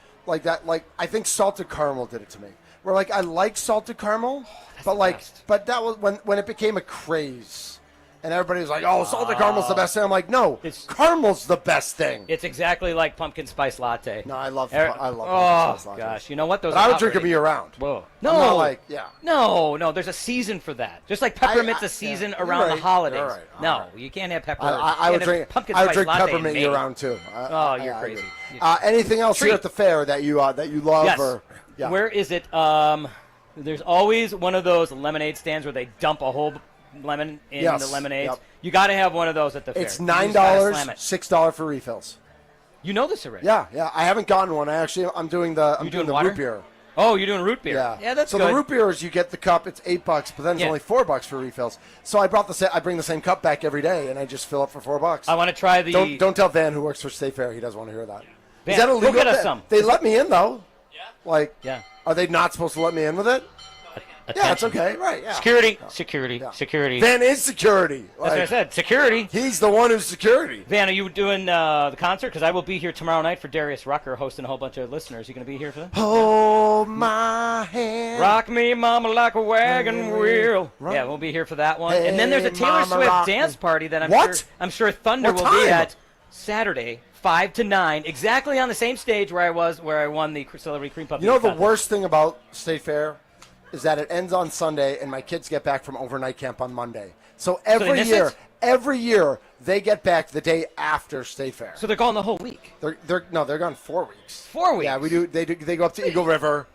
that. Like I think salted caramel did it to me. Where like I like salted caramel, but
the best.
but that was when it became a craze. And everybody was like, "Oh, salted caramel's the best thing." I'm like, "No, caramel's the best thing."
it's exactly like pumpkin spice latte.
No, I love
Oh
pumpkin spice lattes.
gosh, you know what? Those
But I
are
would drink them
outrageous.
year round.
Whoa.
I'm not like, yeah.
No, there's a season for that. Just like peppermint's
I-
a season
yeah, you're
around
right,
the holidays.
you're right, all
No,
right.
you can't have pepper.
I
you
would
can't have
drink.
pumpkin
I would
spice
drink
latte in
peppermint
May.
year round too.
You're
I
crazy.
agree. Anything else here
Treat.
at the fair that you love?
Yes.
Or, yeah.
Where is it? There's always one of those lemonade stands where they dump a whole lemon in
Yes,
the lemonades.
yep.
You got to have one of those at the fair.
It's
You just
$9,
gotta slam it.
$6 for refills.
You know this already.
Yeah. I haven't gotten one. I'm doing the
doing
the
water?
root beer.
Oh, you're doing root beer.
Yeah.
that's
so
good.
the root beer is you get the cup. It's $8, but then it's
Yeah.
only $4 for refills. So I bring the same cup back every day, and I just fill up for $4.
I want to try the.
Don't tell Van who works for State Fair. He doesn't want to hear that.
Van,
Is that
go
illegal?
get us some.
They let me in though. Yeah. Like.
Yeah.
Are they not supposed to let me in with it? Yeah, it's okay. Right. Yeah.
Security.
Van is security.
That's what I
Like,
said. Security.
he's the one who's security.
Van, are you doing the concert? Because I will be here tomorrow night for Darius Rucker hosting a whole bunch of listeners. You going to be here for that?
Hold my hand.
Rock me, mama, like a wagon
Hey,
wheel.
right.
Yeah, we'll be here for that one. And then there's a
Hey,
Taylor
mama,
Swift
rock
dance
me.
party that
What?
I'm sure Thunder
What
will be
time?
at Saturday, 5 to 9, exactly on the same stage where I won the Celebrity Cream Puff.
You know
Eating
the
contest.
worst thing about State Fair is that it ends on Sunday and my kids get back from overnight camp on Monday. So every
miss
year,
it?
every year they get back the day after State Fair.
So they're gone the whole week.
They're gone 4 weeks.
4 weeks.
Yeah, we do. They go up to Eagle River.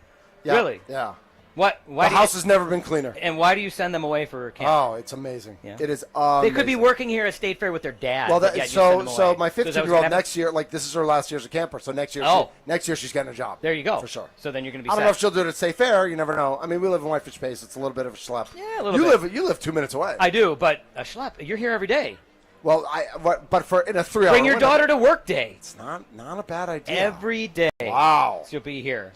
Yeah,
Really?
Yeah.
What? Why
The
do you-
house has never been cleaner.
And why do you send them away for camp?
Oh, it's amazing.
Yeah.
It is.
They could be
amazing.
working here at State Fair with their dad.
Well,
but yet you send
so
them
so
away.
my
is that what's
15-year-old
gonna
next year, like this is her last year as a camper. So next year,
Oh.
next year she's getting a job.
There you go.
For sure.
So then you're going to be
I don't
set.
know if she'll do it at State Fair. You never know. I mean, we live in Whitefish Pace. It's a little bit of a schlep.
Yeah, a little bit.
You live 2 minutes away.
I do, but a schlep. You're here every day.
Well, but for in a 3 hour.
Bring your
window,
daughter to work day.
It's not a bad idea.
Every day.
Wow.
She'll be here.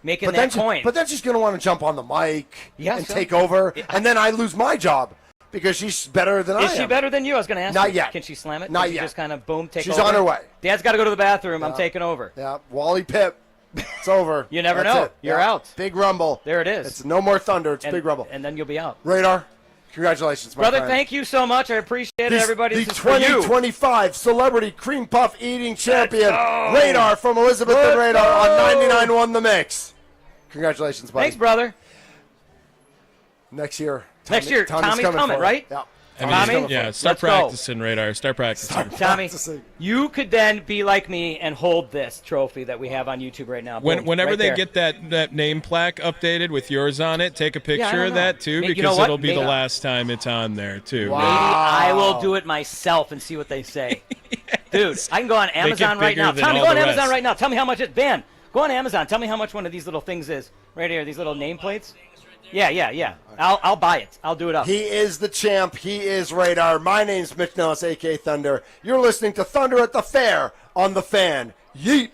Making
But
that
then,
coin.
but then she's going to want to jump on the mic
Yeah,
and
so-
take over, and then I lose my job because she's better than I am.
Is she better than you? I was going to ask
Not
you.
yet.
Can she slam it?
Not
Can she
yet.
just kind of boom, take
She's
over?
on her way.
Dad's got to go to the bathroom. I'm taking over.
Yeah, Wally Pip. It's over.
You never
That's
know.
it.
You're
Yeah.
out.
Big rumble.
There it is.
It's no more thunder. It's
and,
big rumble.
And then you'll be out.
Radar. Congratulations, my
Brother,
friend.
thank you so much. I appreciate it, everybody.
The
This is for you.
2025 Celebrity Cream Puff Eating Champion,
go.
Radar from Elizabeth and
Let's
Radar on
go.
99 won the mix. Congratulations, buddy.
Thanks, brother.
Next year.
Next year, Tommy's coming,
for you.
right?
Yeah.
I mean,
Tommy?
yeah, start
Let's go.
practicing, Radar. Start practicing.
Tommy,
Practicing.
you could then be like me and hold this trophy that we have on YouTube right now. Boom,
Whenever
right
they
there.
get that name plaque updated with yours on it, take a
I
picture
don't
of
know.
that too,
Maybe- you
because
know what?
it'll be
Maybe-
the last time it's on there too.
Wow.
Maybe I will do it myself and see what they say. Dude, I can go on
it
Amazon right
bigger
now.
than
Tommy,
all
go on
the
Amazon
rest.
right now. Tell me how much it. Van, go on Amazon. Tell me how much one of these little things is. Right here, these little nameplates. Yeah. I'll buy it. I'll do it up.
He is the champ. He is Radar. My name's Mitch Nellis, a.k.a. Thunder. You're listening to Thunder at the Fair on The Fan. Yeet.